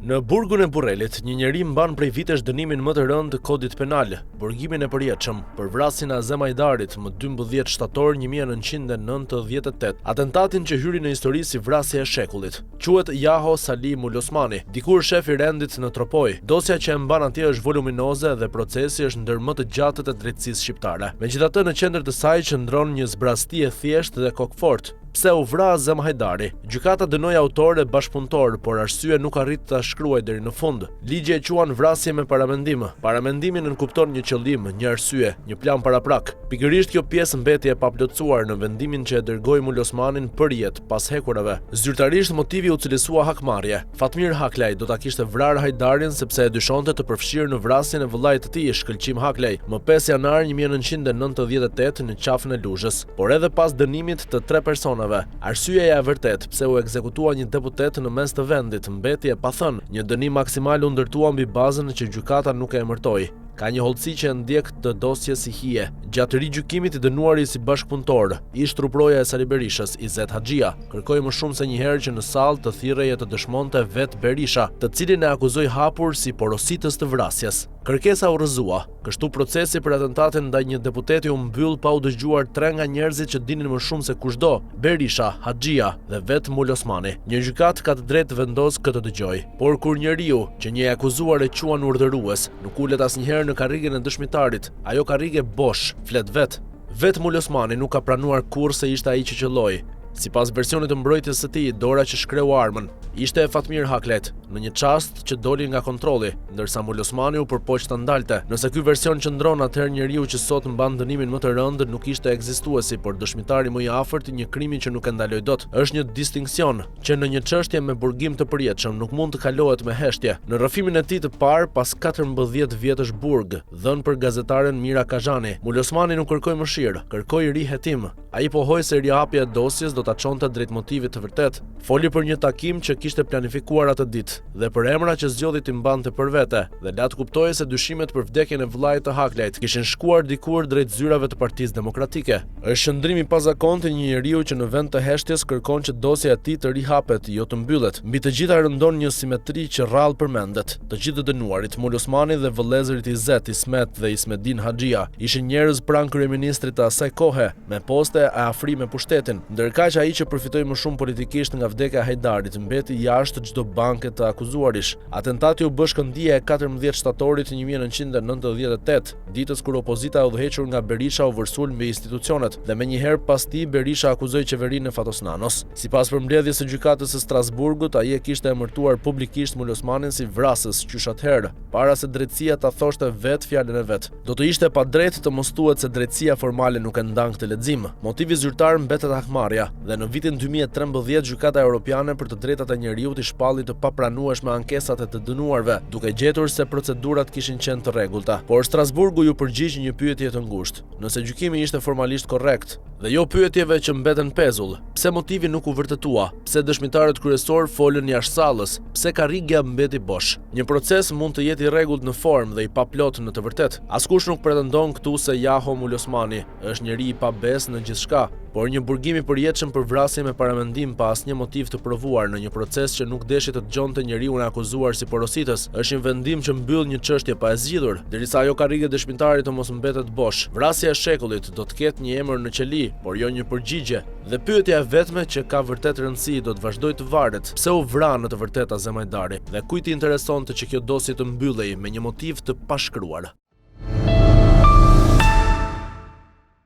Në burgun e Burrelit, një njeri mban prej vitesh dënimin më të rënd të kodit penal, burgimin e përjetshëm për vrasjen e Azem Hajdarit më 12 shtator 1998, atentatin që hyri në histori si vrasja e shekullit. Quhet Jaho Sali Mulosmani, dikur shef i rendit në Tropoj. Dosja që e mban atje është voluminoze dhe procesi është ndër më të gjatët e drejtësisë shqiptare. Megjithatë, në qendër të saj qëndron një zbrasti e thjeshtë dhe kokfort. Pse u vra Azem Hajdari? Gjykata dënoi autor e bashkëpunëtor, por arsye nuk arrit ta shkruaj deri në fund. Ligji e quan vrasje me paramendim. Paramendimi nënkupton një qëllim, një arsye, një plan paraprak. Pikërisht kjo pjesë mbeti e paplotësuar në vendimin që e dërgoi Mulosmanin për jetë pas hekurave. Zyrtarisht motivi u cilësua hakmarrje. Fatmir Haklaj do ta kishte vrarë Hajdarin sepse e dyshonte të përfshirë në vrasjen e vëllait të tij, Shkëlqim Haklaj, më 5 janar 1998 në qafën e Luzhës, por edhe pas dënimit të 3 personave. Arsyeja e vërtet pse u ekzekutua një deputet në mes të vendit mbeti e pathënë. Një dënim maksimal u ndërtua mbi bazën që gjykata nuk e emërtoi. Ka një hollësi që e ndjek të dosjes si hije. Gjatë rigjykimit i dënuari si bashkëpunëtor, ish truproja e Sali Berishës, Izet Haxhia, kërkoi më shumë se një herë që në sallë të thirrjeje të dëshmonte vet Berisha, të cilin e akuzoi hapur si porositës të vrasjes. Kërkesa u rrëzua, kështu procesi për atentatin ndaj një deputeti u mbyll pa u dëgjuar 3 nga njerëzit që dinin më shumë se kushdo: Berisha, Haxhia dhe vet Mulosmani. Një gjykat ka të drejtë të vendosë këtë dëgjoj. Por kur njeriu që një akuzuar e quan urdhërues, nuk ulet asnjëherë në karrigen e dëshmitarit, ajo karrige bosh, flet vet. Vet Mulosmani nuk ka pranuar kurrë se ishte ai që qelloi. Sipas versionit të mbrojtjes së tij, dora që shkreu armën ishte e Fatmir Haklajt në një çast që doli nga kontrolli, ndërsa Mulosmani u përpoq ta ndalte. Nëse ky version qëndron, atëherë njeriu që sot mban dënimin më të rënd nuk ishte ekzistuesi, por dëshmitari më i afërt i një krimi që nuk e ndaloi dot. Është një distinksion që në një çështje me burgim të përjetshëm nuk mund të kalohet me heshtje. Në rrëfimin e tij të parë pas 14 vjetësh burg, dhënë për gazetaren Mira Kazhani, Mulosmani nuk kërkoi mëshirë, kërkoi rihetim. Ai pohoi se rihapja e dosjes do ta çonte drejt motivit të vërtet. Foli për një takim që kishte planifikuar atë ditë dhe për emra që zgjodhi t'i mbante për vete, dhe lat kuptoi se dyshimet për vdekjen e vëllait të Haklajt kishin shkuar dikur drejt zyrave të Partisë Demokratike. Është shëndrim i pazakontë një njeriu që në vend të heshtjes kërkon që dosja e tij të rihapet, jo të mbyllet. Mbi të gjitha rëndon një simetri që rrallë përmendet. Të gjithë të dënuarit, Mulosmani dhe vëllezërit Izet, Ismet dhe Ismedin Haxhia, ishin njerëz pranë kryeministrit të asaj kohe, me poste e afri me pushtetin, ndërkaq ai që përfitoi më shumë politikisht nga vdekja e Hajdarit mbeti jashtë çdo banke të akuzuarish. Atentati u bë shkëndija e 14 shtatorit 1998, ditës kur opozita e udhëhequr nga Berisha u vërsul mbi institucionet, dhe menjëherë pas tij Berisha akuzoi qeverinë e Fatosnanos. Sipas përmbledhjes së gjykatës së Strasburgut, ai e kishte emërtuar publikisht Mulosmanin si vrasës, qysh atëherë, para se drejtësia ta thoshte vet fjalën e vet. Do të ishte pa drejtë të mos thuhet se drejtësia formale nuk e ndan këtë lexim. Motivi zyrtar mbetet hakmarrja, dhe në vitin 2013 Gjykata Europiane për të drejtat e njeriut i shpalli të papranueshme ankesat e të dënuarve, duke gjetur se procedurat kishin qenë të rregullta. Por Strasburgu ju përgjigj një pyetje të ngushtë: nëse gjykimi ishte formalisht korrekt dhe jo pyetjeve që mbeten pezull, pse motivi nuk u vërtetua? Pse dëshmitarët kryesor folën jashtë sallës? Pse karrigja mbeti bosh? Një proces mund të jetë i rregullt në formë dhe i paplot në të vërtetë. Askush nuk pretendon këtu se Jaho Mulosmani është njeri i pabes në gjithçka, por një burgim i përjetshëm për vrasje me paramendim pa asnjë motiv të provuar në një proces që nuk deshi të dëgjonte njeriu e akuzuar si porositës, është një vendim që mbyll një çështje pa e zgjidhur, derisa ajo karrige dëshmitarit të mos mbetet bosh. Vrasja e shekullit do të ketë një emër në qeli, por jo një përgjigje. Dhe pyetja e vetme që ka vërtet rëndësi do të vazhdojë të varet: pse u vra në të vërtetë Azem Hajdari? Dhe kujt i interesonte që kjo dosje të mbyllej me një motiv të pashkruar?